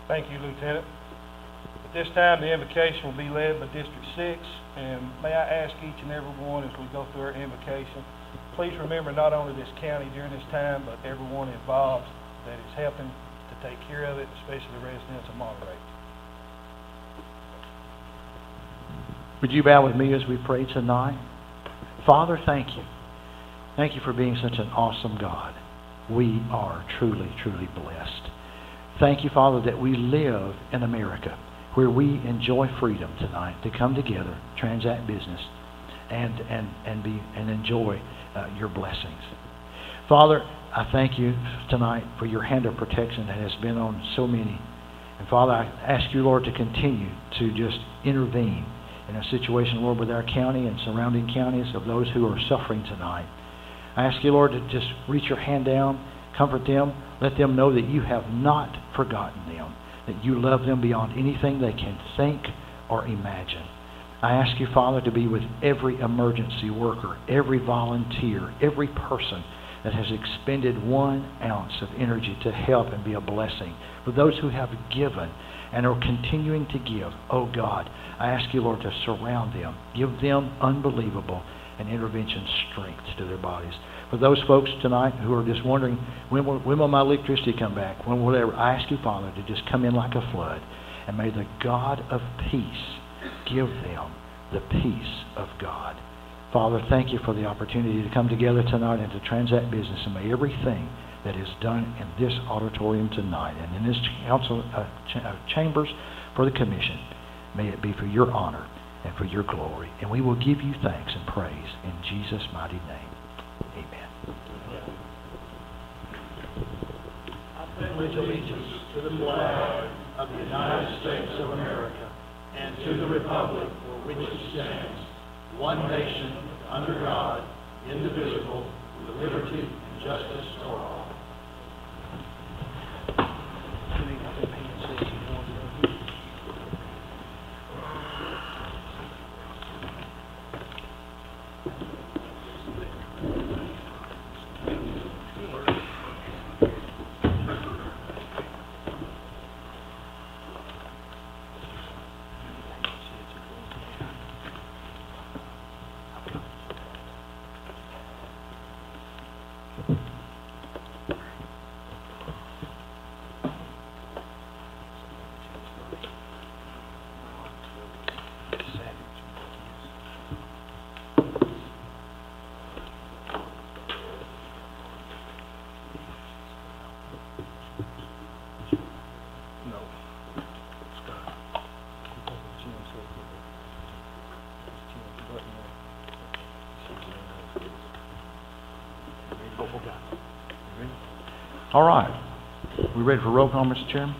Thank you, Lieutenant. At this time, the invocation will be led by District 6, and may I ask each and every one as we go through our invocation, please remember not only this county during this time, but everyone involved that is helping to take care of it, especially the residents of Monterey. Would you bow with me as we pray tonight? Father, thank you. Thank you for being such an awesome God. We are truly, truly blessed. Thank you, Father, that we live in America where we enjoy freedom tonight to come together, transact business, and enjoy your blessings. Father, I thank you tonight for your hand of protection that has been on so many. And Father, I ask you, Lord, to continue to just intervene in a situation, Lord, with our county and surrounding counties of those who are suffering tonight. I ask you, Lord, to just reach your hand down, comfort them, let them know that you have not forgotten them, that you love them beyond anything they can think or imagine. I ask you, Father, to be with every emergency worker, every volunteer, every person that has expended 1 ounce of energy to help and be a blessing. For those who have given and are continuing to give, oh God, I ask you, Lord, to surround them, give them unbelievable and intervention strength to their bodies. For those folks tonight who are just wondering, when will my electricity come back? When will whatever? I ask you, Father, to just come in like a flood. And may the God of peace give them the peace of God. Father, thank you for the opportunity to come together tonight and to transact business. And may everything that is done in this auditorium tonight and in this council chambers for the commission, may it be for your honor and for your glory. And we will give you thanks and praise in Jesus' mighty name. Amen. I pledge allegiance to the flag of the United States of America and to the republic for which it stands, one nation, under God, indivisible, with liberty and justice for all. All right. We ready for roll call, Mr. Chairman?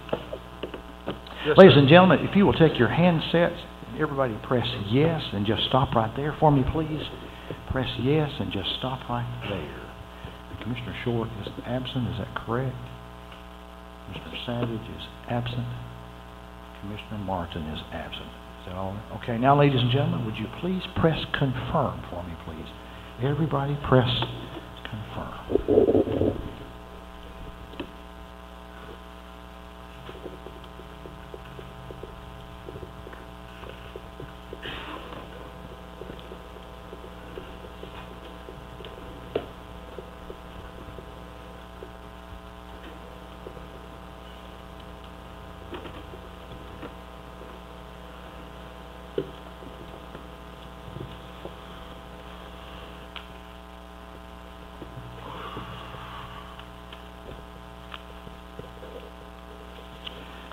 Yes, Ladies sir. and gentlemen, if you will take your handsets, everybody press yes and just stop right there for me, please. Press yes and just stop right there. Commissioner Short is absent, is that correct? Mr. Savage is absent. Commissioner Martin is absent. Is that all? Okay, now ladies and gentlemen, would you please press confirm for me, please? Everybody press confirm.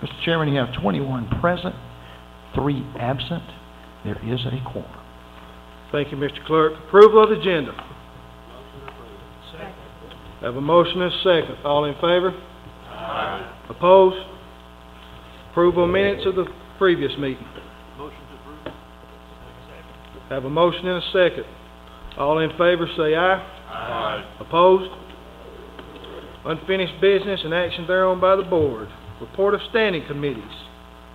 Mr. Chairman, you have 21 present, 3 absent. There is a quorum. Thank you, Mr. Clerk. Approval of the agenda. Have a motion and a second. All in favor? Aye. Opposed? Approval of minutes of the previous meeting. Motion to approve. Have a motion and a second. All in favor say aye. Aye. Opposed? Unfinished business and action thereon by the board. Report of standing committees.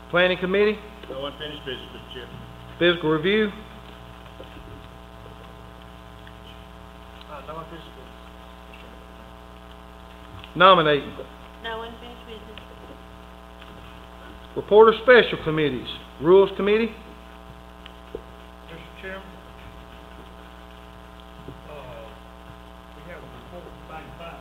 Planning Committee. No unfinished business, Mr. Chairman. Physical Review. No unfinished business. Nominating. No unfinished business. Report of special committees. Rules Committee? Mr. Chairman, we have a report back by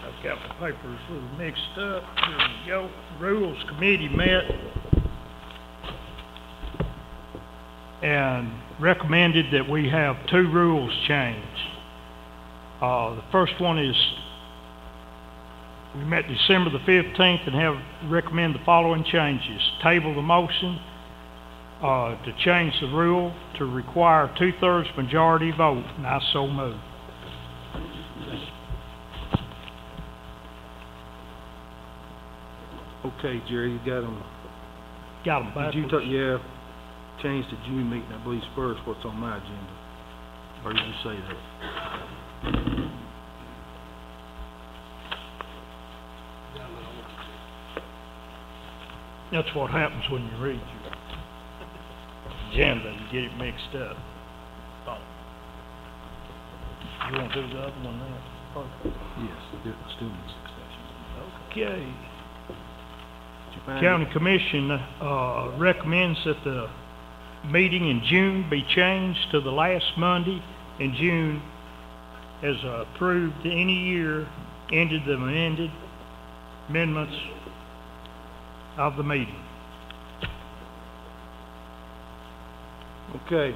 I've got the papers a little mixed up. Here we go. Rules Committee met and recommended that we have 2 rules changed. The first one is, we met December the 15th and have recommend the following changes. Table the motion to change the rule to require 2/3 majority vote, and I so move. Okay, Jerry, you got them. Got them Did you backwards. yeah, change the June meeting, I believe, first, what's on my agenda? Or did you say that? That's what happens when you read your agenda and get it mixed up. You want to do the other one now? Yes, let's do it in succession. Okay. Did you find County it? Commission recommends that the meeting in June be changed to the last Monday in June as approved any year ended the amendments of the meeting. Okay.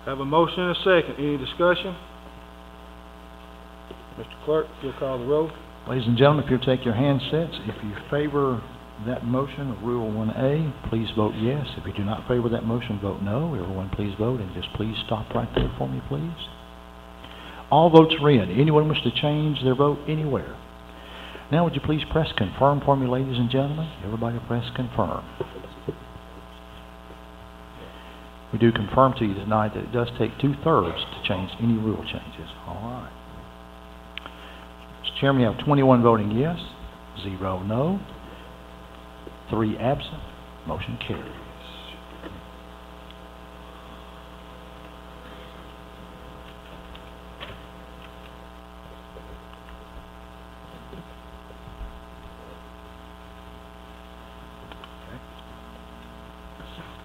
Have a motion and a second. Any discussion? Mr. Clerk, you'll call the roll. Ladies and gentlemen, if you'll take your handsets, if you favor that motion of Rule 1A, please vote yes. If you do not favor that motion, vote no. Everyone please vote, and just please stop right there for me, please. All votes are in. Anyone wish to change their vote anywhere? Now would you please press confirm for me, ladies and gentlemen? Everybody press confirm. We do confirm to you tonight that it does take 2/3 to change any rule changes. All right. Mr. Chairman, you have 21 voting yes, 0 no, 3 absent. Motion carries.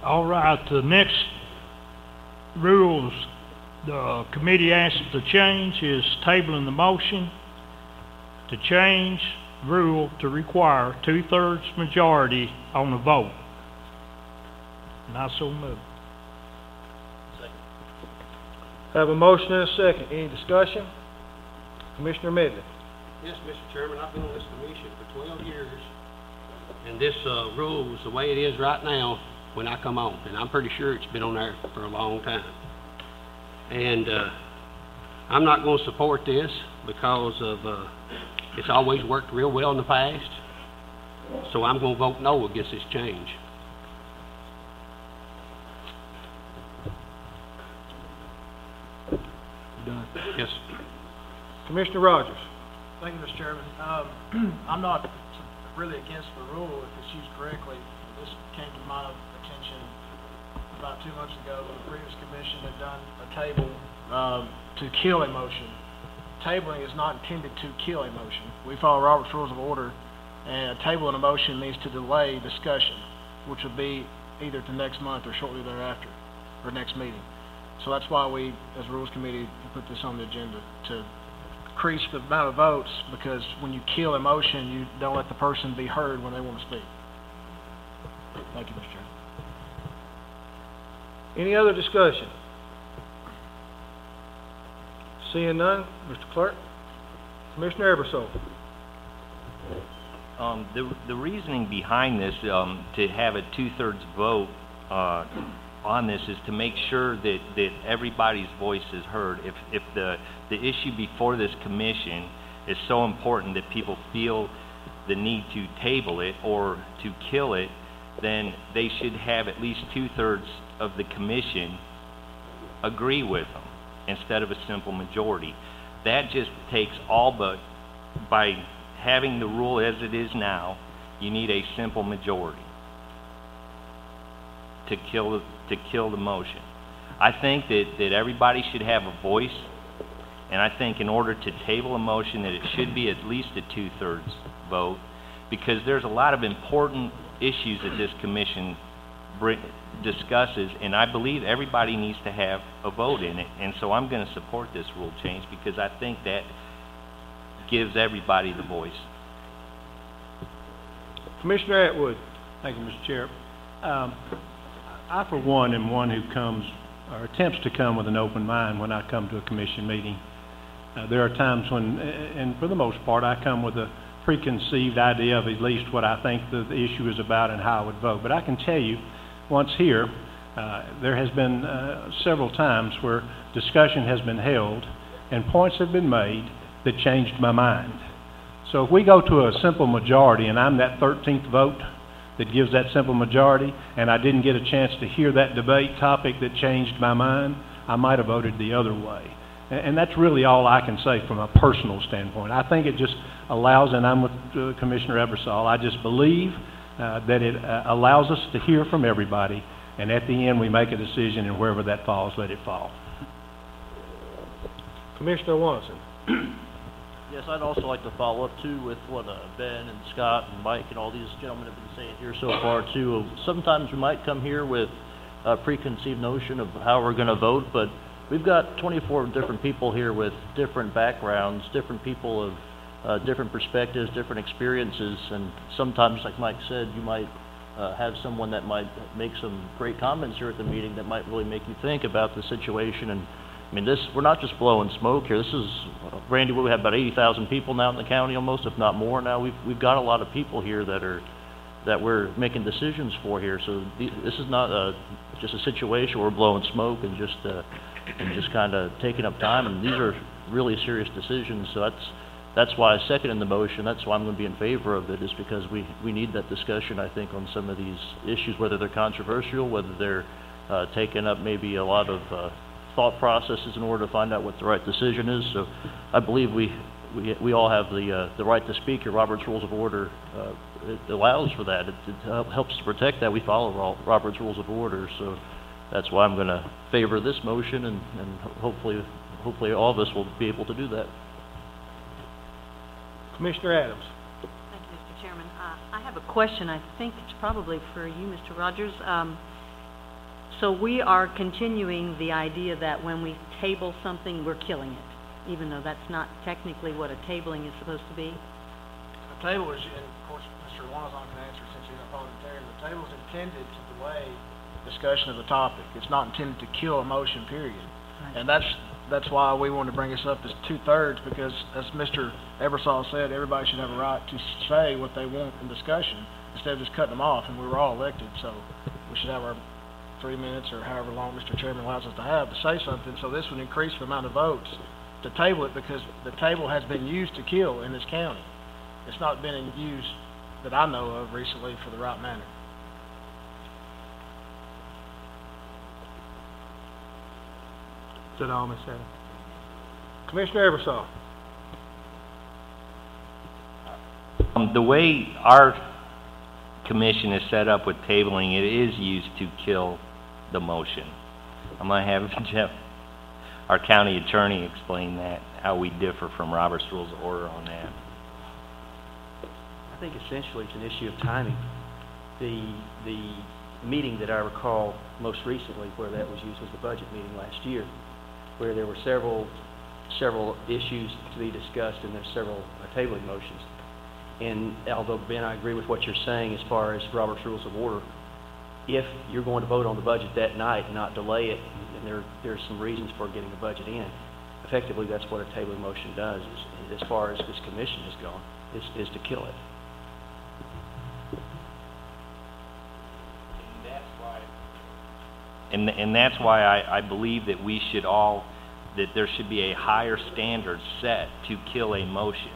All right, the next rules the committee asked to change is tabling the motion to change rule to require 2/3 majority on the vote. And I so move. Have a motion and a second. Any discussion? Commissioner Medley. Yes, Mr. Chairman, I've been on this commission for 12 years, and this rule is the way it is right now when I come on, and I'm pretty sure it's been on there for a long time. And I'm not going to support this because of it's always worked real well in the past, so I'm going to vote no against this change. You done? Yes. Commissioner Rogers. Thank you, Mr. Chairman. I'm not really against the rule if it's used correctly. This came to my attention about 2 months ago when the previous commission had done a table to kill a motion. Tabling is not intended to kill a motion. We follow Robert's Rules of Order, and a table in a motion means to delay discussion, which will be either to next month or shortly thereafter, or next meeting. So that's why we, as Rules Committee, put this on the agenda, to increase the amount of votes, because when you kill a motion, you don't let the person be heard when they want to speak. Thank you, Mr. Chairman. Any other discussion? Seeing none, Mr. Clerk. Commissioner Ebersole. The reasoning behind this, to have a 2/3 vote on this, is to make sure that everybody's voice is heard. If the issue before this commission is so important that people feel the need to table it or to kill it, then they should have at least 2/3 of the commission agree with them instead of a simple majority. That just takes all but, by having the rule as it is now, you need a simple majority to kill the motion. I think that everybody should have a voice, And I think in order to table a motion, that it should be at least a 2/3 vote, because there's a lot of important issues that this commission discusses, and I believe everybody needs to have a vote in it. And so I'm going to support this rule change, because I think that gives everybody the voice. Commissioner Atwood. Thank you, Mr. Chair. I, for one, am one who comes or attempts to come with an open mind when I come to a commission meeting. There are times when, and for the most part, I come with a preconceived idea of at least what I think the issue is about and how I would vote. But I can tell you, once here, there has been several times where discussion has been held and points have been made that changed my mind. So if we go to a simple majority and I'm that 13th vote that gives that simple majority, and I didn't get a chance to hear that debate topic that changed my mind, I might have voted the other way. And that's really all I can say from a personal standpoint. I think it just allows, and I'm with Commissioner Ebersol, I just believe that it allows us to hear from everybody, and at the end we make a decision, and wherever that falls, let it fall. Commissioner Watson. Yes, I'd also like to follow up too with what Ben and Scott and Mike and all these gentlemen have been saying here so far too. Sometimes we might come here with a preconceived notion of how we're going to vote, but we've got 24 different people here with different backgrounds, different people of different perspectives, different experiences, and sometimes, like Mike said, you might have someone that might make some great comments here at the meeting that might really make you think about the situation. And I mean, we're not just blowing smoke here. This is, Randy, we have about 80,000 people now in the county almost, if not more now. We've got a lot of people here that we're making decisions for here. So this is not just a situation where we're blowing smoke and just kind of taking up time. And these are really serious decisions. So that's why I second in the motion. That's why I'm going to be in favor of it, is because we need that discussion, I think, on some of these issues, whether they're controversial, whether they're taking up maybe a lot of thought processes in order to find out what the right decision is. So I believe we all have the right to speak. Your Robert's Rules of Order it allows for that. It helps to protect that. We follow Robert's Rules of Order. So that's why I'm going to favor this motion, and hopefully all of us will be able to do that. Commissioner Adams. Thank you, Mr. Chairman. I have a question. I think it's probably for you, Mr. Rogers. So we are continuing the idea that when we table something, we're killing it, even though that's not technically what a tabling is supposed to be? The table is, and of course, Mr. Wanazon can answer since he's a parliamentarian, the table is intended to delay discussion of the topic. It's not intended to kill a motion, period. Right. And that's why we want to bring this up as 2/3, because as Mr. Ebersol said, everybody should have a right to say what they want in discussion instead of just cutting them off, and we were all elected, so we should have our 3 minutes or however long Mr. Chairman allows us to have to say something. So this would increase the amount of votes to table it, because the table has been used to kill in this county. It's not been used that I know of recently for the right manner. Is that all, Ms. Adams? Commissioner Ebersol. The way our commission is set up with tabling, it is used to kill the motion. I'm going to have Jeff, our county attorney, explain that, how we differ from Robert's Rules of Order on that. I think essentially it's an issue of timing. The meeting that I recall most recently where that was used was the budget meeting last year, where there were several issues to be discussed, and there's several tabling motions. And although, Ben, I agree with what you're saying as far as Robert's Rules of Order, if you're going to vote on the budget that night and not delay it, and there's some reasons for getting the budget in, effectively that's what a tabling motion does, is, as far as this commission has gone, is to kill it. And that's why I believe that we should that there should be a higher standard set to kill a motion.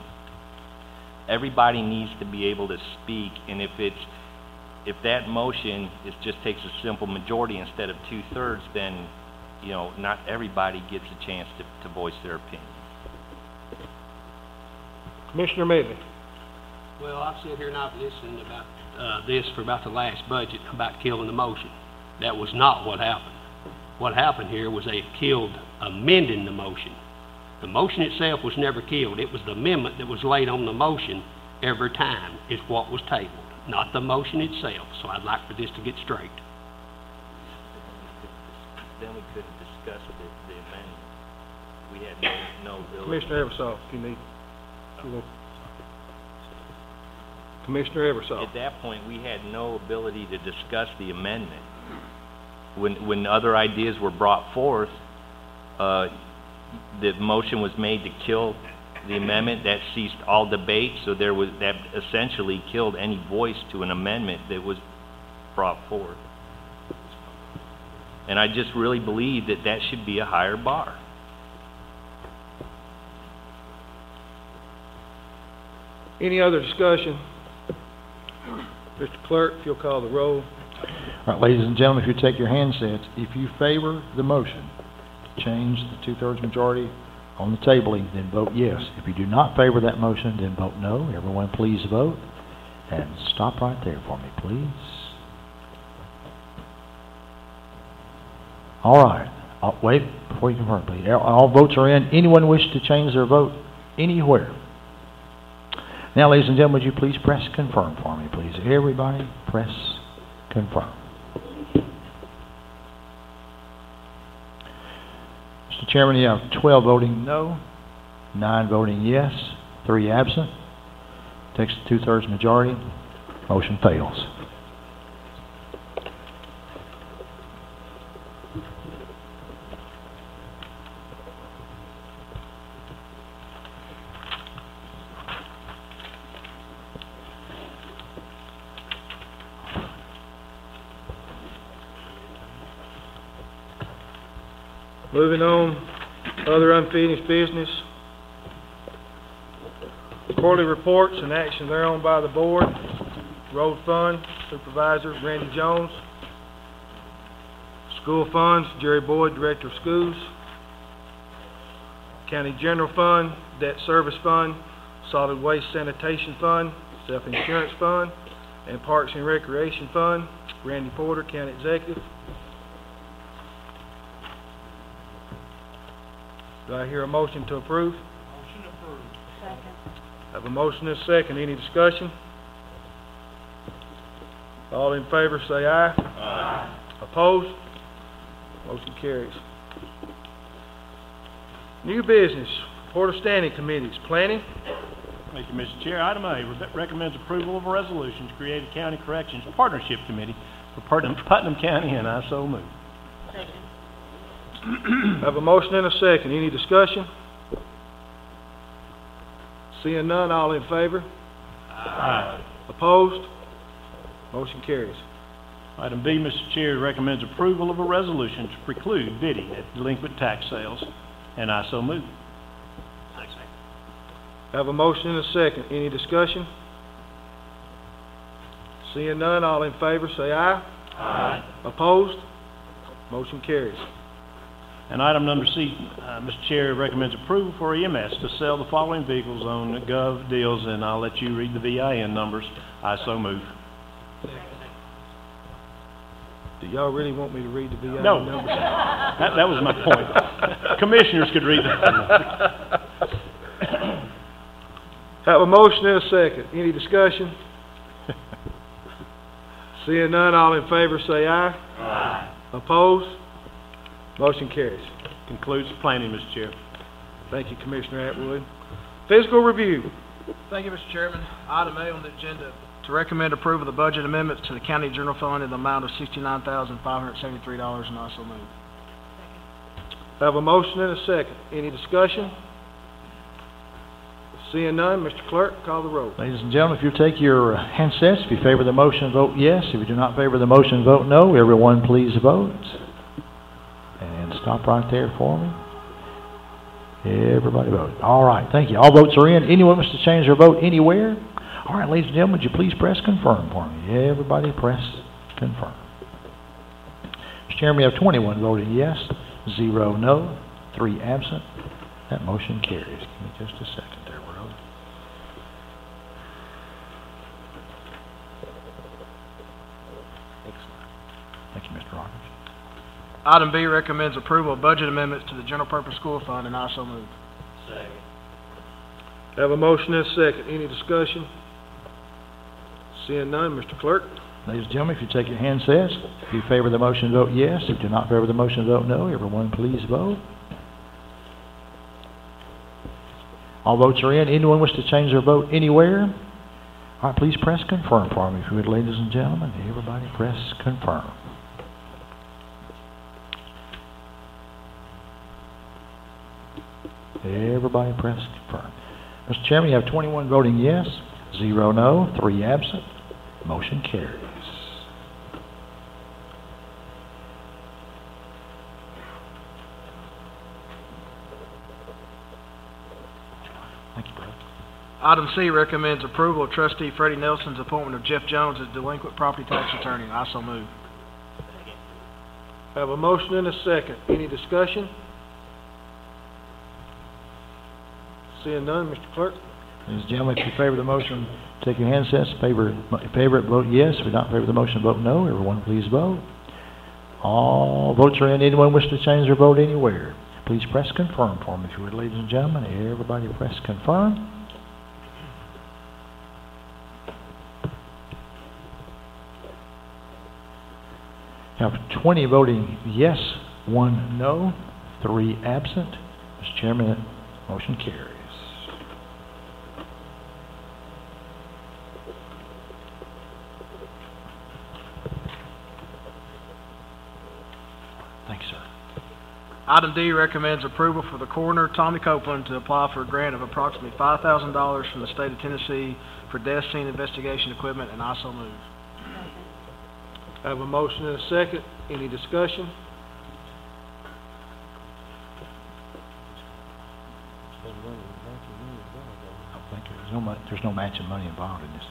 Everybody needs to be able to speak, and if that motion just takes a simple majority instead of 2/3, then, you know, not everybody gets a chance to voice their opinion. Commissioner Medley. Well, I've sat here and I've listened about this for about the last budget, about killing the motion. That was not what happened. What happened here was they killed amending the motion. The motion itself was never killed. It was the amendment that was laid on the motion every time is what was tabled, not the motion itself. So I'd like for this to get straight. Then we couldn't discuss the amendment. We had no ability. Commissioner Eversole, if you need, Commissioner Eversole. At that point, we had no ability to discuss the amendment. When other ideas were brought forth, the motion was made to kill the amendment. That ceased all debate, so that essentially killed any voice to an amendment that was brought forth. And I just really believe that that should be a higher bar. Any other discussion? Mr. Clerk, if you'll call the roll. All right, ladies and gentlemen, if you take your handsets, if you favor the motion, change the two-thirds majority on the tabling, then vote yes. If you do not favor that motion, then vote no. Everyone please vote. And stop right there for me, please. All right. Wait before you confirm, please. All votes are in. Anyone wish to change their vote anywhere? Now, ladies and gentlemen, would you please press confirm for me, please? Everybody press confirm. Mr. Chairman, you have 12 voting no, 9 voting yes, 3 absent. Takes the two-thirds majority. Motion fails. Moving on, other unfinished business. Quarterly reports and action thereon by the board. Road Fund, Supervisor Randy Jones. School Funds, Jerry Boyd, Director of Schools. County General Fund, Debt Service Fund, Solid Waste Sanitation Fund, Self-Insurance Fund, and Parks and Recreation Fund, Randy Porter, County Executive. Do I hear a motion to approve? Motion approved. Second. I have a motion and a second. Any discussion? All in favor say aye. Aye. Opposed? Motion carries. New business, Report of Standing Committees, Planning. Thank you, Mr. Chair. Item A, recommends approval of a resolution to create a county corrections partnership committee for Putnam County, and I so move. Second. I have a motion and a second. Any discussion? Seeing none, all in favor? Aye. Opposed? Motion carries. Item B, Mr. Chair, recommends approval of a resolution to preclude bidding at delinquent tax sales, and I so move. I have a motion and a second. Any discussion? Seeing none, all in favor say aye. Aye. Opposed? Motion carries. And item number C, Mr. Chair, recommends approval for EMS to sell the following vehicles on Gov Deals, and I'll let you read the VIN numbers. I so move. Do y'all really want me to read the VIN No. numbers? That was my point. Commissioners could read that. Have a motion and a second. Any discussion? Seeing none, all in favor say aye. Aye. Opposed? Motion carries. Concludes planning, Mr. Chair. Thank you, Commissioner Atwood. Fiscal review. Thank you, Mr. Chairman. Item A on the agenda, to recommend approval of the budget amendments to the county general fund in the amount of $69,573, and also move. Have a motion and a second. Any discussion? Seeing none, Mr. Clerk, call the roll. Ladies and gentlemen, if you take your handsets, if you favor the motion, vote yes. If you do not favor the motion, vote no. Everyone please vote. And stop right there for me. Everybody vote. All right, thank you. All votes are in. Anyone wants to change their vote anywhere? All right, ladies and gentlemen, would you please press confirm for me? Everybody press confirm. Mr. Chairman, we have 21 voting yes, 0 no, 3 absent. That motion carries. Give me just a second there, Will. Excellent. Thank you, Mr. Rogers. Item B recommends approval of budget amendments to the general purpose school fund, and I so move. Second. Have a motion and a second. Any discussion? Seeing none, Mr. Clerk. Ladies and gentlemen, if you take your handsets, if you favor the motion, vote yes. If you do not favor the motion, vote no. Everyone, please vote. All votes are in. Anyone wish to change their vote anywhere? All right, please press confirm for me, if you would, ladies and gentlemen. Everybody press confirm. Everybody press confirm. Mr. Chairman, you have 21 voting yes, 0 no, 3 absent. Motion carries. Thank you, brother. Item C recommends approval of trustee Freddie Nelson's appointment of Jeff Jones as delinquent property tax attorney. I so move. Have a motion and a second. Any discussion? Seeing none, Mr. Clerk. Ladies and gentlemen, if you favor the motion, take your handsets. Favor it, vote yes. If you don't favor the motion, vote no. Everyone, please vote. All votes are in. Anyone wish to change their vote anywhere? Please press confirm for me, if you would, ladies and gentlemen. Everybody press confirm. Have 20 voting yes, 1 no, 3 absent. Mr. Chairman, that motion carries. Thanks, sir. Item D recommends approval for the coroner, Tommy Copeland, to apply for a grant of approximately $5,000 from the state of Tennessee for death scene investigation equipment, and I so move. I have a motion and a second. Any discussion? I think there's no matching money involved in this, is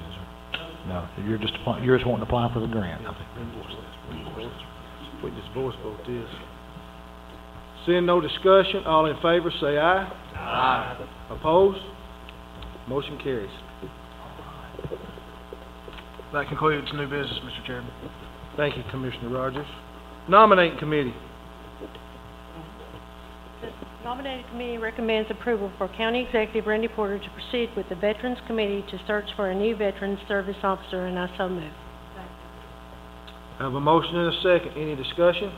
there? No, you're just wanting to apply for the grant. I think. We just voice vote this. Seeing no discussion, all in favor say aye. Aye. Opposed? Motion carries. That concludes new business, Mr. Chairman. Thank you, Commissioner Rogers. Nominating Committee. The nominating committee recommends approval for County Executive Randy Porter to proceed with the Veterans Committee to search for a new Veterans Service Officer, and I so move. I have a motion and a second. Any discussion?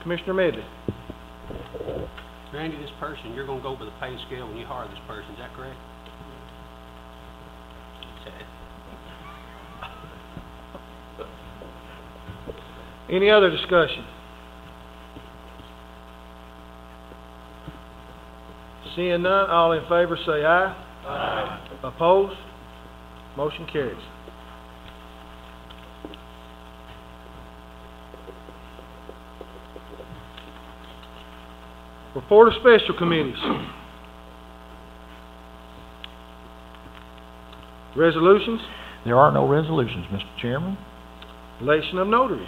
Commissioner Medley. Randy, this person, you're gonna go by the pay scale when you hire this person, is that correct? Okay. Any other discussion? Seeing none, all in favor say aye. Aye. Opposed? Motion carries. Report of special committees. Resolutions? There are no resolutions, Mr. Chairman. Election of notaries.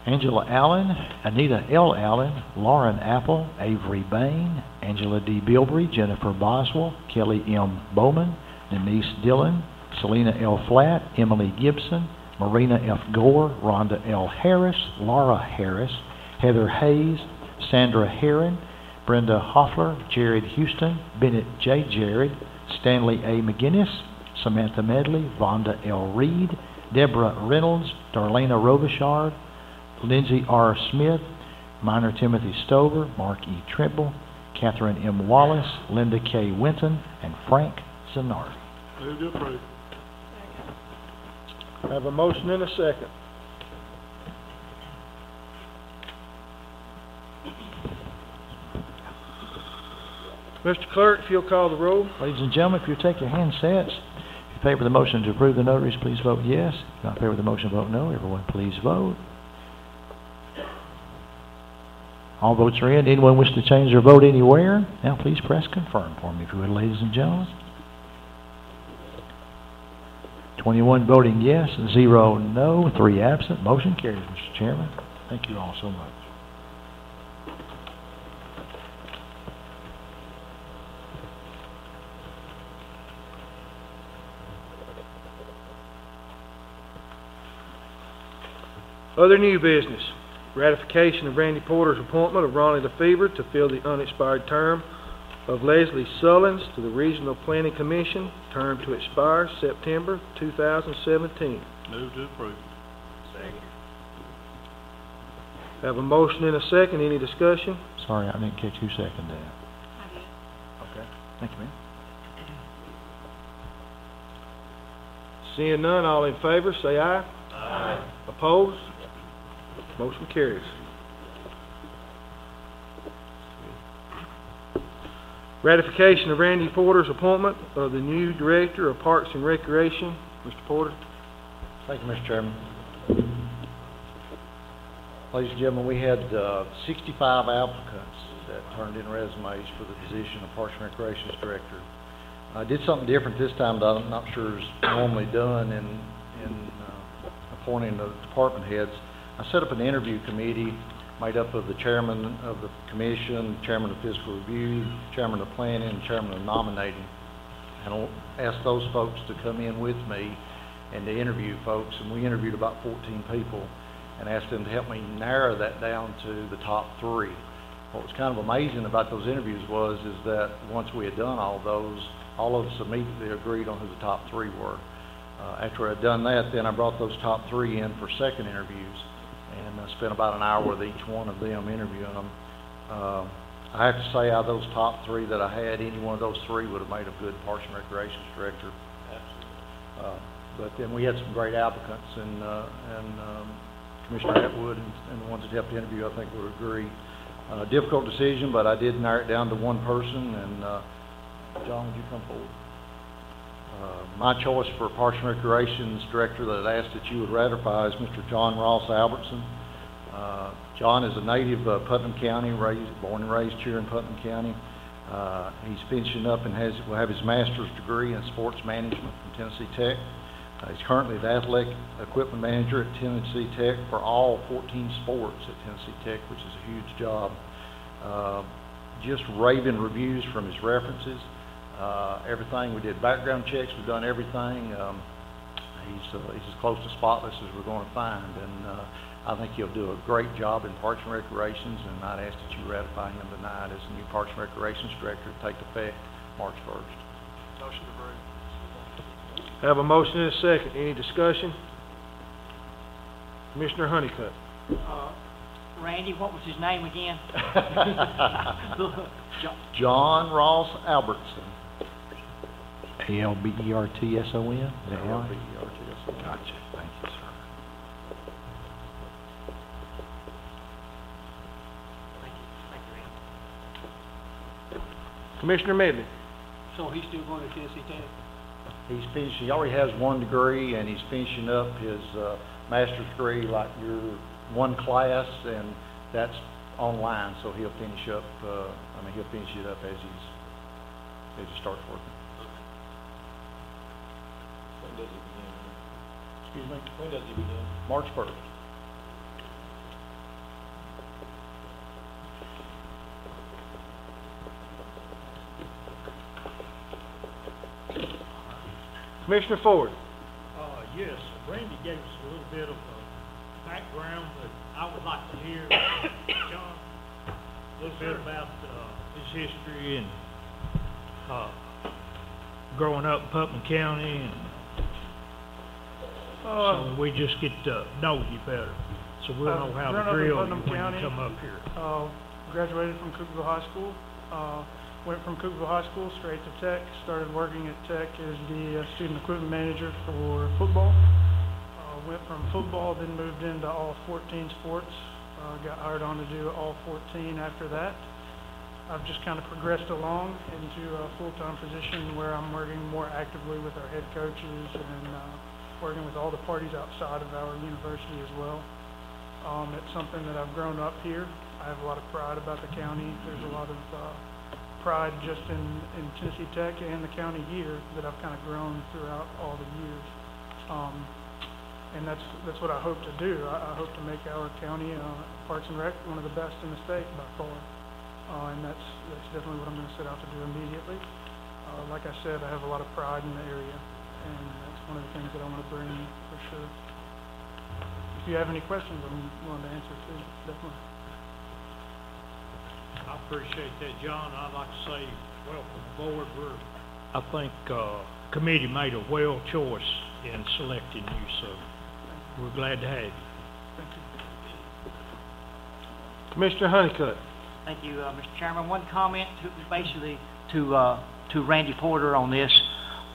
Angela Allen, Anita L. Allen, Lauren Apple, Avery Bain, Angela D. Bilbrey, Jennifer Boswell, Kelly M. Bowman, Denise Dillon, Selena L. Flatt, Emily Gibson, Marina F. Gore, Rhonda L. Harris, Laura Harris, Heather Hayes, Sandra Herron, Brenda Hoffler, Jared Houston, Bennett J. Jared, Stanley A. McGinnis, Samantha Medley, Vonda L. Reed, Deborah Reynolds, Darlena Robichard, Lindsay R. Smith, Minor Timothy Stover, Mark E. Trimble, Catherine M. Wallace, Linda K. Winton, and Frank Zanardi. Move to approve. I have a motion and a second. Mr. Clerk, if you'll call the roll. Ladies and gentlemen, if you take your handsets, if you favor the motion to approve the notaries, please vote yes. If you not favor the motion, vote no. Everyone, please vote. All votes are in. Anyone wish to change their vote anywhere? Now please press confirm for me, if you would, ladies and gentlemen. 21 voting yes, 0 no, 3 absent. Motion carries, Mr. Chairman. Thank you all so much. Other new business. Ratification of Randy Porter's appointment of Ronnie LeFever to fill the unexpired term of Leslie Sullins to the Regional Planning Commission, term to expire September 2017. Move to approve. Second. Have a motion and a second. Any discussion? Sorry, I didn't catch who seconded that. Okay, thank you, ma'am. Seeing none, all in favor, say aye. Aye. Opposed? Motion carries. Ratification of Randy Porter's appointment of the new Director of Parks and Recreation. Mr. Porter. Thank you, Mr. Chairman. Ladies and gentlemen, we had 65 applicants that turned in resumes for the position of Parks and Recreation Director. I did something different this time that I'm not sure is normally done in appointing the department heads. I set up an interview committee made up of the chairman of the commission, chairman of fiscal review, chairman of planning, and chairman of nominating. And I'll ask those folks to come in with me and to interview folks. And we interviewed about 14 people and asked them to help me narrow that down to the top 3. What was kind of amazing about those interviews is that once we had done all those, all of us immediately agreed on who the top 3 were. After I'd done that, then I brought those top 3 in for second interviews, and I spent about an hour with each one of them interviewing them. I have to say, out of those top 3 that I had, any one of those 3 would have made a good Parks and Recreation Director. Absolutely. But then we had some great applicants, and Commissioner Atwood and the ones that helped interview, I think, would agree. Difficult decision, but I did narrow it down to one person, and John, would you come forward? My choice for Parks and Recreation's Director that I'd asked that you would ratify is Mr. John Ross Albertson. John is a native of Putnam County, born and raised here in Putnam County. He's finishing up and will have his master's degree in sports management from Tennessee Tech. He's currently the athletic equipment manager at Tennessee Tech for all 14 sports at Tennessee Tech, which is a huge job. Just raving reviews from his references. Everything, we did background checks, we've done everything. He's as close to spotless as we're going to find, and I think he'll do a great job in Parks and Recreations, and I'd ask that you ratify him tonight as the new Parks and Recreations Director to take effect March 1st. Motion to approve. Have a motion and a second. Any discussion? Commissioner Honeycutt. Randy, what was his name again? John Ross Albertson. Albertson? Is that right? Albertson. Gotcha. Thank you, sir. Thank you, Randy. Commissioner Medley. So he's still going to Tennessee Tech? He's finished, he already has 1 degree, and he's finishing up his master's degree like your one class, and that's online, so he'll finish up, he'll finish it up as he starts working. When does he begin? Excuse me? When does he begin? March 1st. Commissioner Ford. Yes, Randy gave us a little bit of background, but I would like to hear, John, a little bit about his history and growing up in Putnam County, and so we just get to know you better, so we'll know how to grill you when you come up here. Graduated from Cookville High School. Went from Cookville High School straight to Tech. Started working at Tech as the student equipment manager for football. Went from football, then moved into all 14 sports. Got hired on to do all 14 after that. I've just kind of progressed along into a full-time position where I'm working more actively with our head coaches and working with all the parties outside of our university as well. It's something that I've grown up here. I have a lot of pride about the county. There's a lot of pride just in Tennessee Tech and the county here that I've kind of grown throughout all the years. And that's what I hope to do. I hope to make our county, Parks and Rec, one of the best in the state by far. And that's definitely what I'm going to set out to do immediately. Like I said, I have a lot of pride in the area, and that's one of the things that I want to bring for sure. If you have any questions, I'm willing to answer too, definitely. I appreciate that, John. I'd like to say Well, Board, I think, committee made a well choice in selecting you, so we're glad to have you. Commissioner Honeycutt. Thank you, Mr. Chairman. One comment basically to Randy Porter on this.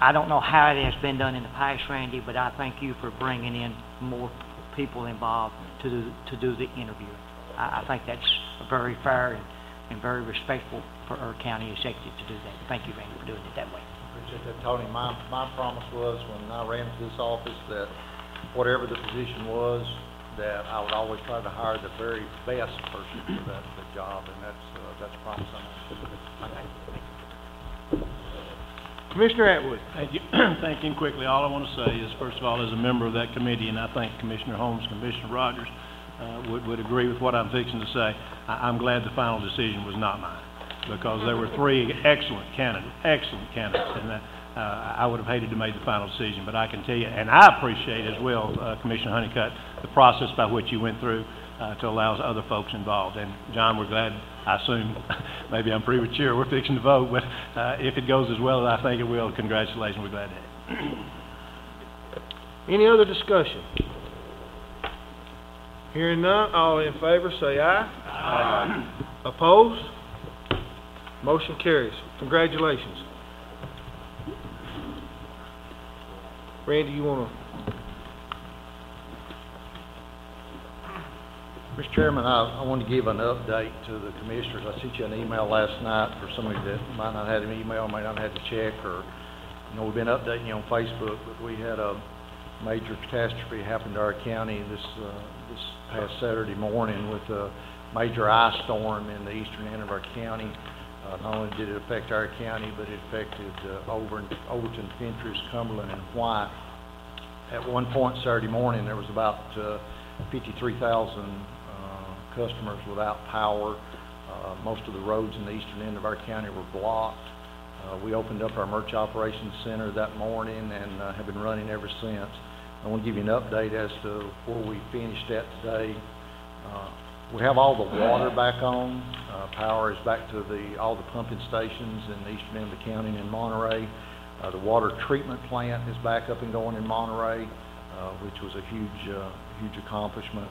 I don't know how it has been done in the past, Randy, but I thank you for bringing in more people involved to do the interview. I think that's very fair and very respectful for our county executive to do that. Thank you, Randy, for doing it that way. Appreciate that, Tony. My promise was when I ran for this office that whatever the position was, that I would always try to hire the very best person for the job, and that's a promise I made. Commissioner Atwood. Thank you. Thank you. And quickly, all I want to say is, first of all, as a member of that committee, and I think Commissioner Holmes, Commissioner Rogers would agree with what I'm fixing to say, I'm glad the final decision was not mine, because there were three excellent candidates, and I would have hated to make the final decision. But I can tell you, and I appreciate as well, Commissioner Honeycutt, the process by which you went through to allow other folks involved. And John, we're glad, I assume, maybe I'm premature, we're fixing to vote, but if it goes as well as I think it will, congratulations, we're glad to have it. Any other discussion? Hearing none, all in favor say aye. Aye. Opposed? Motion carries. Congratulations. Randy, you want to? Mr. Chairman, I want to give an update to the commissioners. I sent you an email last night for somebody that might not have had an email, might not have had to check, or, we've been updating you on Facebook, but we had a major catastrophe happen to our county this past Saturday morning with a major ice storm in the eastern end of our county. Not only did it affect our county, but it affected Overton, Fentress, Cumberland, and White. At one point Saturday morning, there was about 53,000 customers without power. Most of the roads in the eastern end of our county were blocked. We opened up our Merch Operations Center that morning and have been running ever since. I want to give you an update as to where we finished at today. We have all the water back on. Power is back to all the pumping stations in the eastern end of the county and in Monterey. The water treatment plant is back up and going in Monterey, which was a huge accomplishment.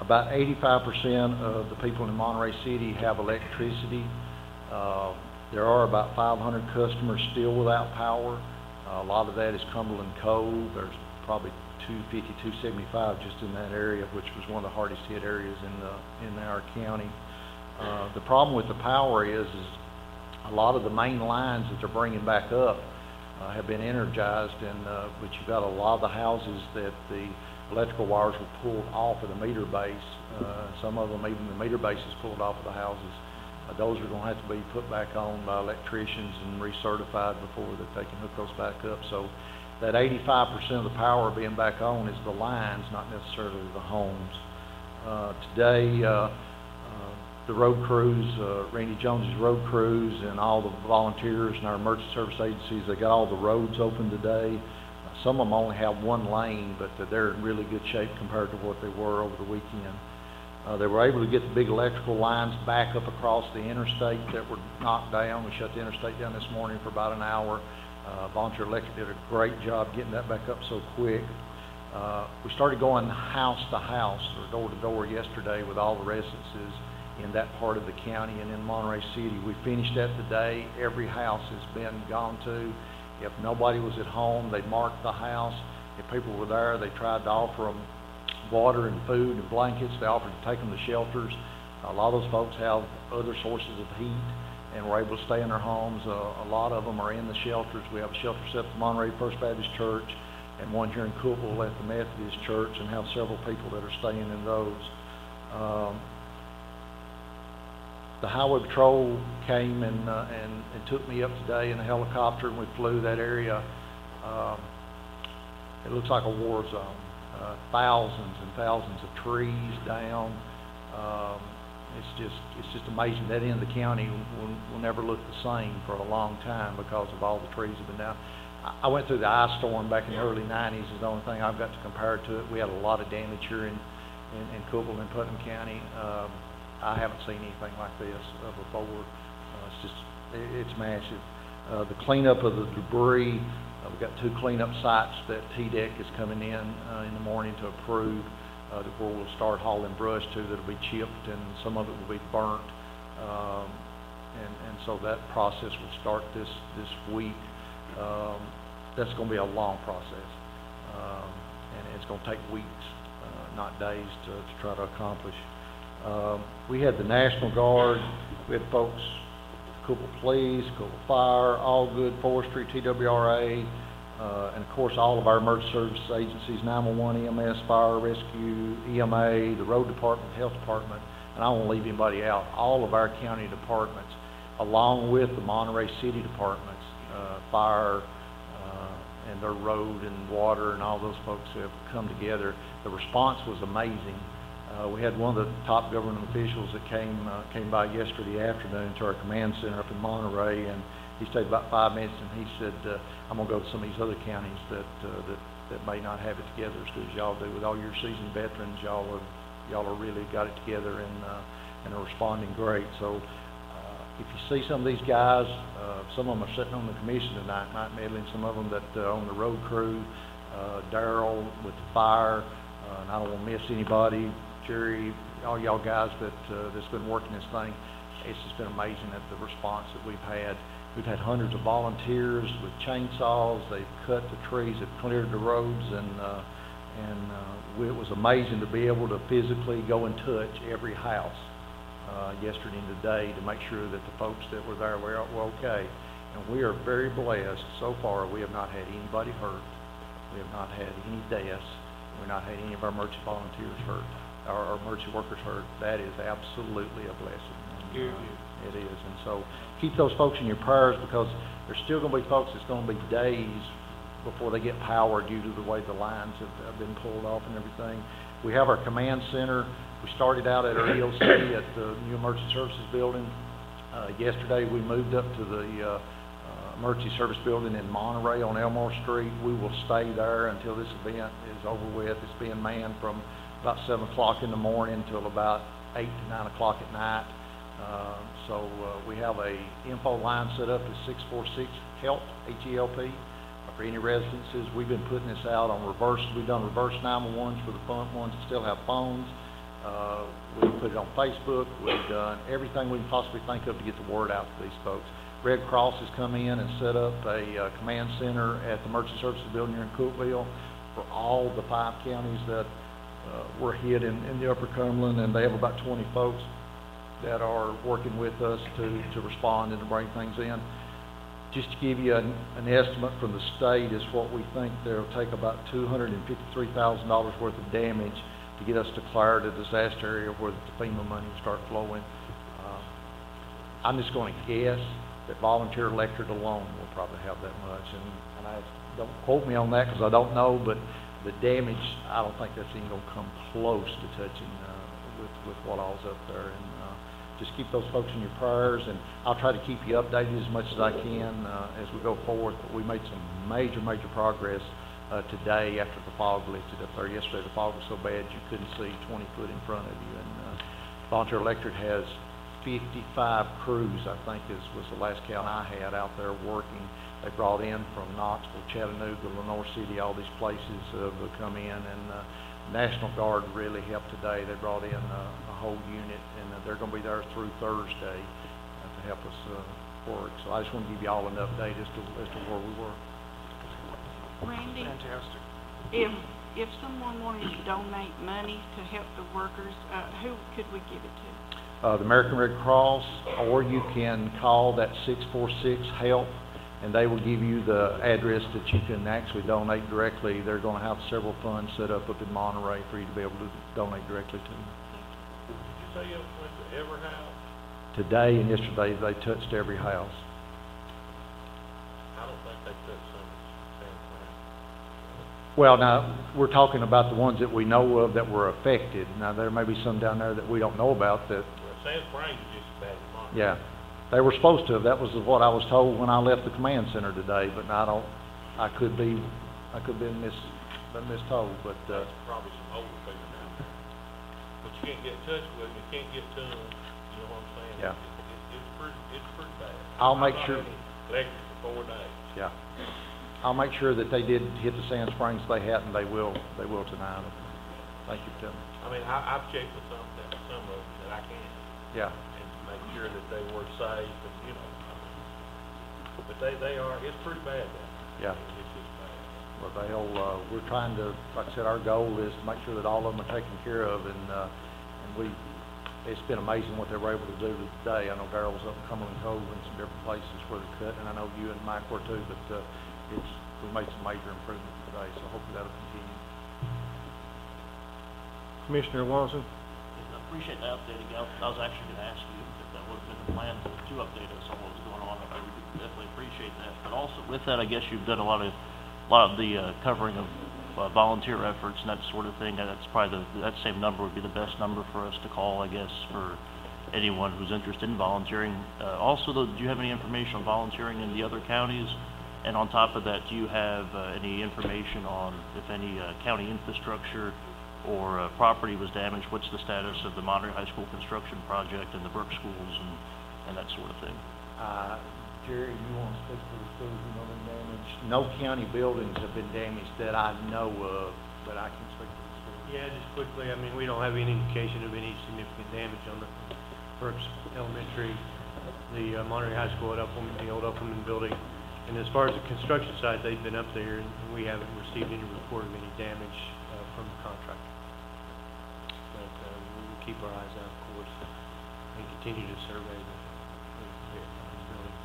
About 85% of the people in Monterey City have electricity. There are about 500 customers still without power. A lot of that is Cumberland Cove. There's probably 250, 275 just in that area, which was one of the hardest hit areas in our county. The problem with the power is a lot of the main lines that they're bringing back up have been energized, but you've got a lot of the houses that the electrical wires were pulled off of the meter base. Some of them, even the meter base is pulled off of the houses. Those are going to have to be put back on by electricians and recertified before that they can hook those back up. So that 85% of the power being back on is the lines, not necessarily the homes. Today, the road crews, Randy Jones's road crews and all the volunteers and our emergency service agencies, they got all the roads open today. Some of them only have one lane, but they're in really good shape compared to what they were over the weekend. They were able to get the big electrical lines back up across the interstate that were knocked down. We shut the interstate down this morning for about an hour. Volunteer Electric did a great job getting that back up so quick. We started going house to house or door to door yesterday with all the residences in that part of the county and in Monterey City. We finished that today. Every house has been gone to. If nobody was at home, they marked the house. If people were there, they tried to offer them water and food and blankets. They offered to take them to shelters. A lot of those folks have other sources of heat and were able to stay in their homes. A lot of them are in the shelters. We have a shelter set at the Monterey First Baptist Church and one here in Cookeville at the Methodist Church, and have several people that are staying in those. The Highway Patrol came and took me up today in a helicopter, and we flew that area. It looks like a war zone. Thousands and thousands of trees down. It's just amazing. That end of the county will never look the same for a long time because of all the trees that have been down. I went through the ice storm back in the early 90s. Is the only thing I've got to compare it to it. We had a lot of damage here in Cookeville and Putnam County. I haven't seen anything like this before. It's just It's massive. The cleanup of the debris, we've got 2 cleanup sites that TDEC is coming in the morning to approve, where we'll start hauling brush to that'll be chipped and some of it will be burnt. And so that process will start this week. That's going to be a long process, and it's going to take weeks, not days, to try to accomplish. We had the National Guard, we had folks, Cookville Police, Cookville Fire, all good, Forestry, TWRA, and of course all of our emergency service agencies, 911, EMS, Fire, Rescue, EMA, the Road Department, Health Department, and I won't leave anybody out. All of our county departments, along with the Monterey City departments, Fire, and their road and water and all those folks have come together. The response was amazing. We had one of the top government officials that came by yesterday afternoon to our command center up in Monterey, and he stayed about 5 minutes, and he said, I'm going to go to some of these other counties that may not have it together as good as y'all do. With all your seasoned veterans, y'all have really got it together and are responding great. So if you see some of these guys, some of them are sitting on the commission tonight, Mike Medley, some of them that on the road crew, Darrell with the fire, and I don't want to miss anybody, Jerry, all y'all guys that's been working this thing. It's just been amazing at the response that we've had. We've had hundreds of volunteers with chainsaws. They've cut the trees, they've cleared the roads, and it was amazing to be able to physically go and touch every house yesterday and today to make sure that the folks that were there were okay. And we are very blessed. So far, we have not had anybody hurt. We have not had any deaths. We've not had any of our emergency volunteers hurt, our emergency workers hurt. That is absolutely a blessing. It is. And so keep those folks in your prayers, because there's still going to be folks that's going to be days before they get power due to the way the lines have been pulled off and everything. We have our command center. We started out at our EOC at the new Emergency Services building. Yesterday we moved up to the Emergency Service building in Monterey on Elmore Street. We will stay there until this event is over with. It's being manned from about 7 o'clock in the morning till about 8 to 9 o'clock at night. So we have a info line set up as 646-HELP, H-E-L-P. For any residences, we've been putting this out on reverse. We've done reverse 911s for the ones that still have phones. We put it on Facebook. We've done everything we can possibly think of to get the word out to these folks. Red Cross has come in and set up a command center at the Emergency Services building here in Cookville for all the 5 counties that were hit in the Upper Cumberland, and they have about 20 folks that are working with us to respond and to bring things in. Just to give you an estimate from the state is what we think they'll take about $253,000 worth of damage to get us declared a disaster area where the FEMA money will start flowing. I'm just going to guess that volunteer electric alone will probably have that much, and I don't quote me on that because I don't know, but the damage, I don't think that's even going to come close to touching with what all's up there. And just keep those folks in your prayers, and I'll try to keep you updated as much as I can as we go forward. But we made some major progress today after the fog lifted up there. Yesterday the fog was so bad you couldn't see 20 foot in front of you. And Volunteer Electric has 55 crews, I think was the last count I had out there working. They brought in from Knoxville, Chattanooga, Lenore City, all these places have come in, and National Guard really helped today. They brought in a whole unit, and they're going to be there through Thursday to help us work. So I just want to give you all an update as to where we were. Randy, Fantastic. if someone wanted to donate money to help the workers, who could we give it to? The American Red Cross, or you can call that 646-HELP, and they will give you the address that you can actually donate directly. They're going to have several funds set up in Monterey for you to be able to donate directly to. Did you say it went to every house? Today and yesterday, they touched every house. I don't think they touched some of San Fran. Well, now, we're talking about the ones that we know of that were affected. Now, there may be some down there that we don't know about that. Well, San Fran is just as bad as mine. Yeah. They were supposed to have. That was what I was told when I left the command center today, but I could be mistold, but, There's probably some older people down there. But you can't get in touch with them, you can't get to them, you know what I'm saying? Yeah. It's pretty bad. I'll make I've sure- not had electric for 4 days. Yeah. I'll make sure that they did hit the Sand Springs. They hadn't, they will tonight. Thank you, Tim. I mean, I've checked with some roads that I can, Yeah. and make sure that they were safe, and, you know, I mean, but they are, it's pretty bad there. Yeah. It's just bad. Well, we're trying to, like I said, our goal is to make sure that all of them are taken care of, and it's been amazing what they were able to do today. I know Darryl was up in Cumberland Cove and some different places where they're cut, and I know you and Mike were too, but, we made some major improvements today, so hopefully that'll continue. Commissioner Watson? I appreciate the update again. I was actually gonna ask you if that would have been the plan to update us on what was going on. I would definitely appreciate that. But also with that, I guess you've done a lot of the covering of volunteer efforts and that sort of thing. And that's probably that same number would be the best number for us to call, I guess, for anyone who's interested in volunteering. Also, though, do you have any information on volunteering in the other counties? And on top of that, do you have any information on if any county infrastructure or property was damaged? What's the status of the Monterey High School construction project and the Brook schools and that sort of thing? Jerry, you want to speak to the schools you know been damaged? No county buildings have been damaged that I know of, but I can speak to the schools. Yeah, just quickly, I mean, we don't have any indication of any significant damage on the Brooks Elementary, the Monterey High School at Upland, the old Upland building. And as far as the construction side, they've been up there, and we haven't received any report of any damage from the contractor. But we will keep our eyes out, of course, and continue to survey the buildings.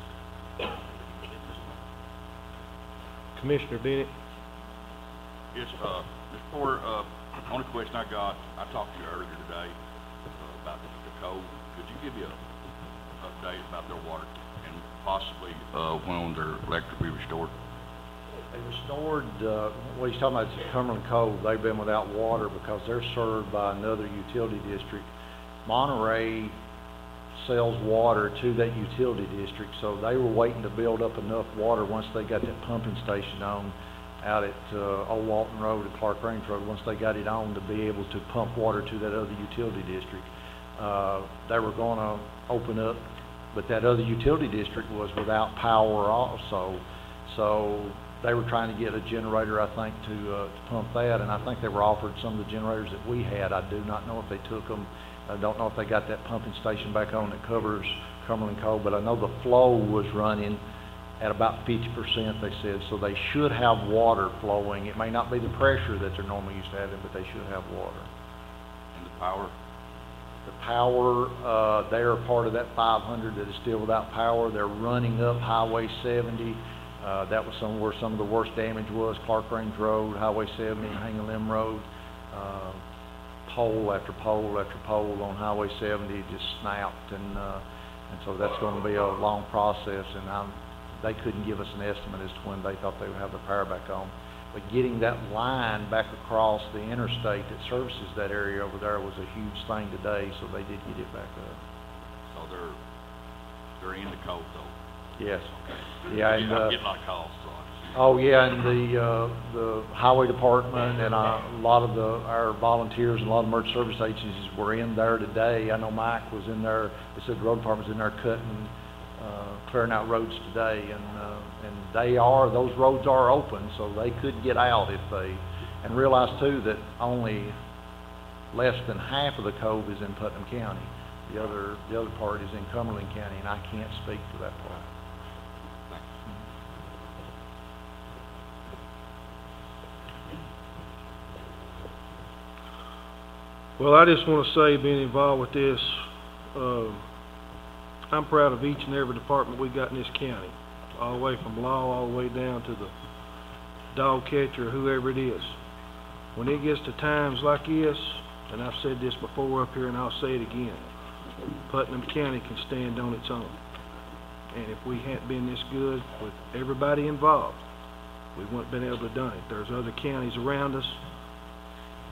Commissioner Bennett? Yes, Mr. Porter, only question I got, I talked to you earlier today about the code. Could you give me an update about their water and possibly when their electric be restored? They restored, what he's talking about is Cumberland Cove. They've been without water because they're served by another utility district. Monterey sells water to that utility district, so they were waiting to build up enough water once they got that pumping station on out at Old Walton Road and Clark Range Road. Once they got it on, to be able to pump water to that other utility district. They were going to open up, but that other utility district was without power also, so they were trying to get a generator, I think, to pump that, and I think they were offered some of the generators that we had. I do not know if they took them. I don't know if they got that pumping station back on that covers Cumberland Cove, but I know the flow was running at about 50%, they said, so they should have water flowing. It may not be the pressure that they're normally used to having, but they should have water. And the power? The power, they're part of that 500 that is still without power. They're running up Highway 70. That was where some of the worst damage was, Clark Range Road, Highway 70, Hanging Limb Road. Pole after pole after pole on Highway 70 just snapped, and so that's going to be a long process, and they couldn't give us an estimate as to when they thought they would have the power back on. But getting that line back across the interstate that services that area over there was a huge thing today, so they did get it back up. So they're in the code though? Yes. Yeah, and I'm getting a lot of calls, so oh yeah, and the highway department and a lot of our volunteers and a lot of emergency service agencies were in there today. I know Mike was in there. They said the road department was in there cutting, clearing out roads today, and those roads are open, so they could get out if they, and realize too that only less than half of the cove is in Putnam County. The other part is in Cumberland County, and I can't speak to that part. Well, I just want to say, being involved with this, I'm proud of each and every department we got in this county, all the way from law, all the way down to the dog catcher, whoever it is. When it gets to times like this, and I've said this before up here and I'll say it again, Putnam County can stand on its own. And if we hadn't been this good with everybody involved, we wouldn't have been able to have done it. There's other counties around us.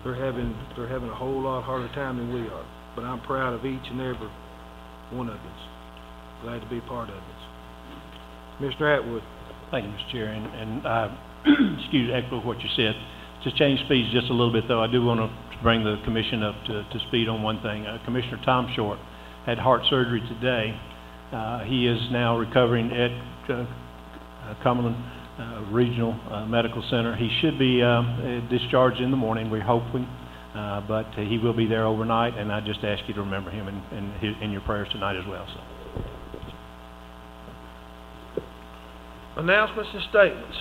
They're having a whole lot harder time than we are. But I'm proud of each and every one of us. Glad to be part of it. Mr. Atwood. Thank you, Mr. Chair, and I, echo what you said. To change speeds just a little bit, though, I do want to bring the commission up to speed on one thing. Commissioner Tom Short had heart surgery today. He is now recovering at Cumberland Regional Medical Center. He should be discharged in the morning, we're hoping, but he will be there overnight, and I just ask you to remember him in your prayers tonight as well. So. Announcements and statements.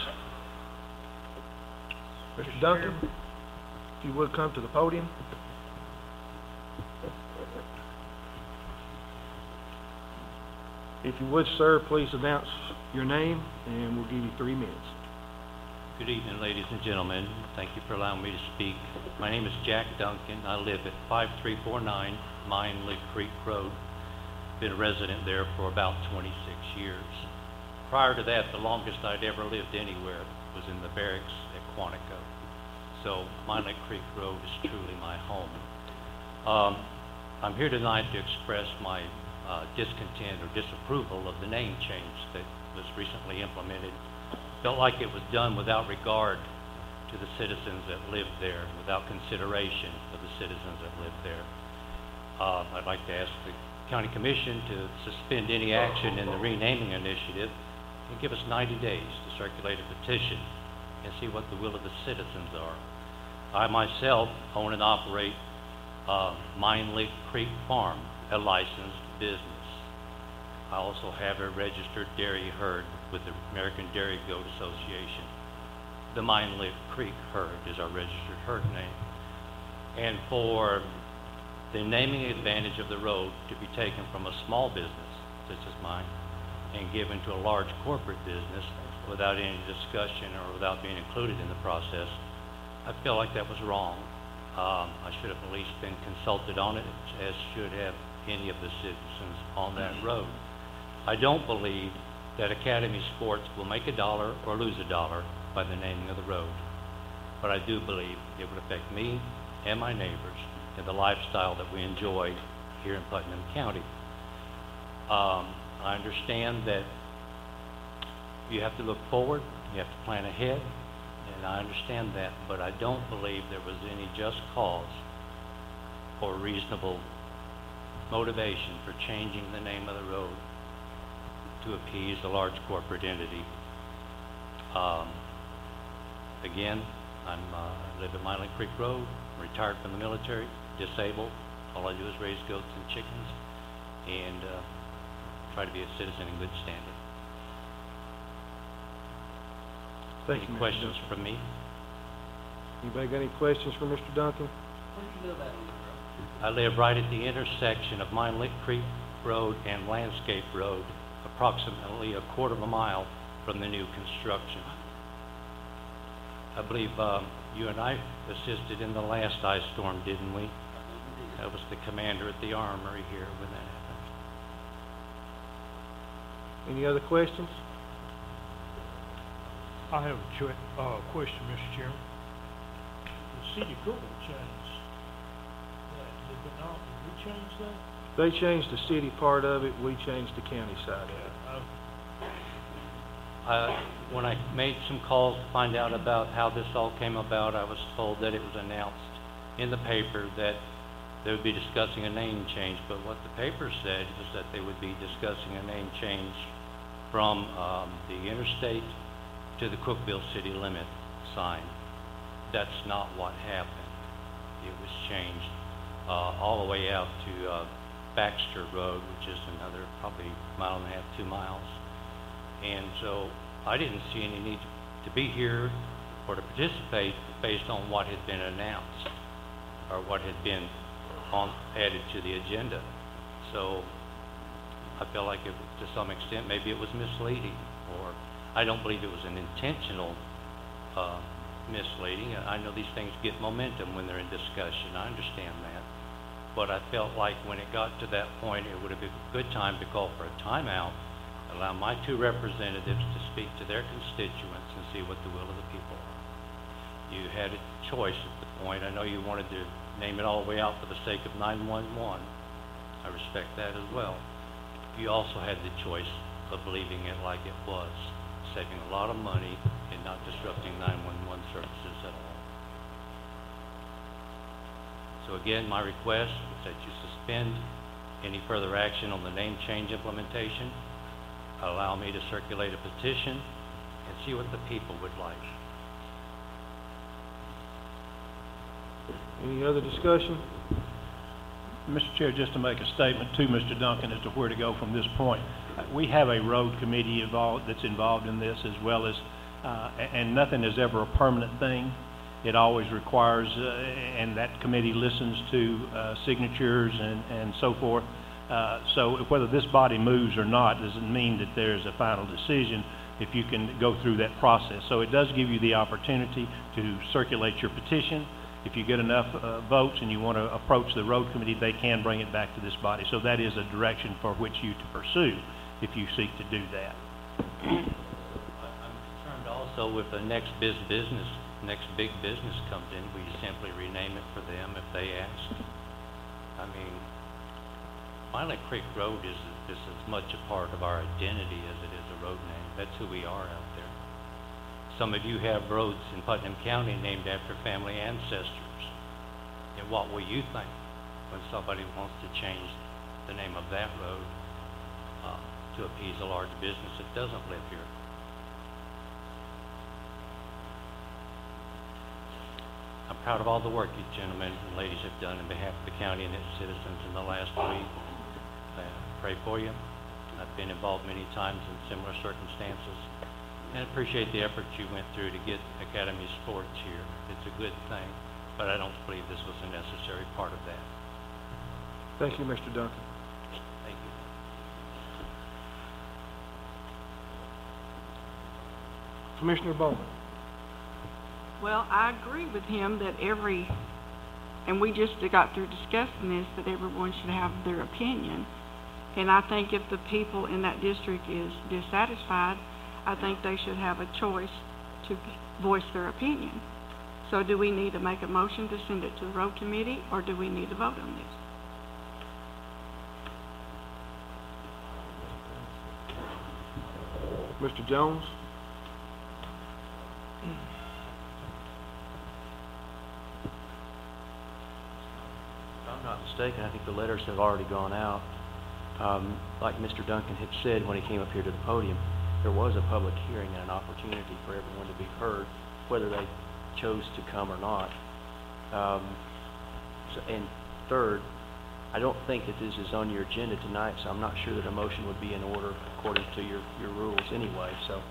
Mr. Duncan, if you would come to the podium. If you would, sir, please announce your name, and we'll give you 3 minutes. Good evening, ladies and gentlemen. Thank you for allowing me to speak. My name is Jack Duncan. I live at 5349 Mine Lick Creek Road. Been a resident there for about 26 years. Prior to that, the longest I'd ever lived anywhere was in the barracks at Quantico. So Mine Lick Creek Road is truly my home. I'm here tonight to express my discontent or disapproval of the name change that was recently implemented. Felt like it was done without regard to the citizens that lived there, without consideration of the citizens that lived there. I'd like to ask the County Commission to suspend any action in the renaming initiative and give us 90 days to circulate a petition and see what the will of the citizens are. I myself own and operate Mine Lick Creek Farm, a licensed business. I also have a registered dairy herd with the American Dairy Goat Association. The Mine Lick Creek herd is our registered herd name. And for the naming advantage of the road to be taken from a small business, such as mine, and given to a large corporate business without any discussion or without being included in the process, I feel like that was wrong. I should have at least been consulted on it, as should have any of the citizens on that road. I don't believe that Academy Sports will make $1 or lose $1 by the naming of the road, but I do believe it would affect me and my neighbors and the lifestyle that we enjoy here in Putnam County. I understand that you have to look forward, you have to plan ahead, and I understand that, but I don't believe there was any just cause or reasonable motivation for changing the name of the road to appease a large corporate entity. Again, I live at Mine Lick Creek Road, retired from the military, disabled. All I do is raise goats and chickens and try to be a citizen in good standing. Thank Any you, Mr. questions Duncan. from me? Anybody got any questions for Mr. Duncan? I live right at the intersection of Mine Lick Creek Road and Landscape Road, approximately a quarter of a mile from the new construction. I believe you and I assisted in the last ice storm, didn't we? That was the commander at the armory here when that happened. Any other questions? I have a question, Mr. Chairman. The city court changed that, did they not? Did we change that? They changed the city part of it, we changed the county side of it. When I made some calls to find out about how this all came about, I was told that it was announced in the paper that they would be discussing a name change, but what the paper said was that they would be discussing a name change from the interstate to the Cookville city limit sign. That's not what happened. It was changed all the way out to Baxter Road, which is another probably 1.5 miles, 2 miles. And so I didn't see any need to be here or to participate based on what had been announced or what had been added to the agenda. So I feel like it, to some extent, maybe it was misleading, or I don't believe it was an intentional misleading. I know these things get momentum when they're in discussion. I understand that. But I felt like when it got to that point, it would have been a good time to call for a timeout, allow my 2 representatives to speak to their constituents and see what the will of the people are. You had a choice at the point. I know you wanted to name it all the way out for the sake of 911. I respect that as well. You also had the choice of leaving it like it was, saving a lot of money and not disrupting 911 services at all. So again, my request is that you suspend Any further action on the name change implementation? Allow me to circulate a petition and see what the people would like. Any other discussion? Mr. Chair, just to make a statement to Mr. Duncan as to where to go from this point. We have a road committee that's involved in this, as well as, and nothing is ever a permanent thing. It always requires, and that committee listens to signatures and so forth. So whether this body moves or not doesn't mean that there's a final decision if you can go through that process. So it does give you the opportunity to circulate your petition. If you get enough votes and you want to approach the road committee, they can bring it back to this body. So that is a direction for which you to pursue if you seek to do that. I'm concerned also with the next big business comes in, we simply rename it for them if they ask. I mean, Miley Creek Road is as much a part of our identity as it is a road name. That's who we are out there. Some of you have roads in Putnam County named after family ancestors. And what will you think when somebody wants to change the name of that road to appease a large business that doesn't live here? I'm proud of all the work you gentlemen and ladies have done on behalf of the county and its citizens in the last week. I pray for you. I've been involved many times in similar circumstances, and appreciate the effort you went through to get Academy Sports here. It's a good thing, but I don't believe this was a necessary part of that. Thank you, Mr. Duncan. Thank you. Commissioner Bowman. Well, I agree with him that and we just got through discussing this, that everyone should have their opinion. And I think if the people in that district is dissatisfied, I think they should have a choice to voice their opinion. So do we need to make a motion to send it to the road committee, or do we need to vote on this? Mr. Jones? If I'm not mistaken, I think the letters have already gone out. Like Mr. Duncan had said when he came up here to the podium, there was a public hearing and an opportunity for everyone to be heard, whether they chose to come or not. And third, I don't think that this is on your agenda tonight, so I'm not sure that a motion would be in order according to your rules anyway, so.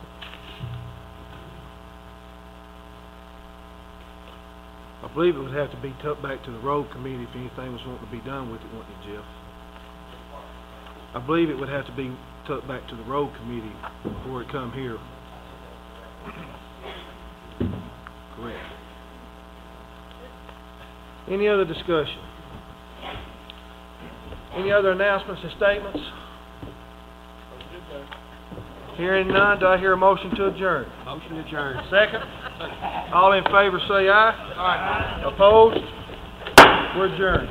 I believe it would have to be tucked back to the road committee if anything was wanting to be done with it, wouldn't it, Jeff? I believe it would have to be tucked back to the road committee before it come here. Correct. Any other discussion? Any other announcements and statements? Hearing none, do I hear a motion to adjourn? Motion adjourned. Second? All in favor say aye. Aye. Opposed? We're adjourned.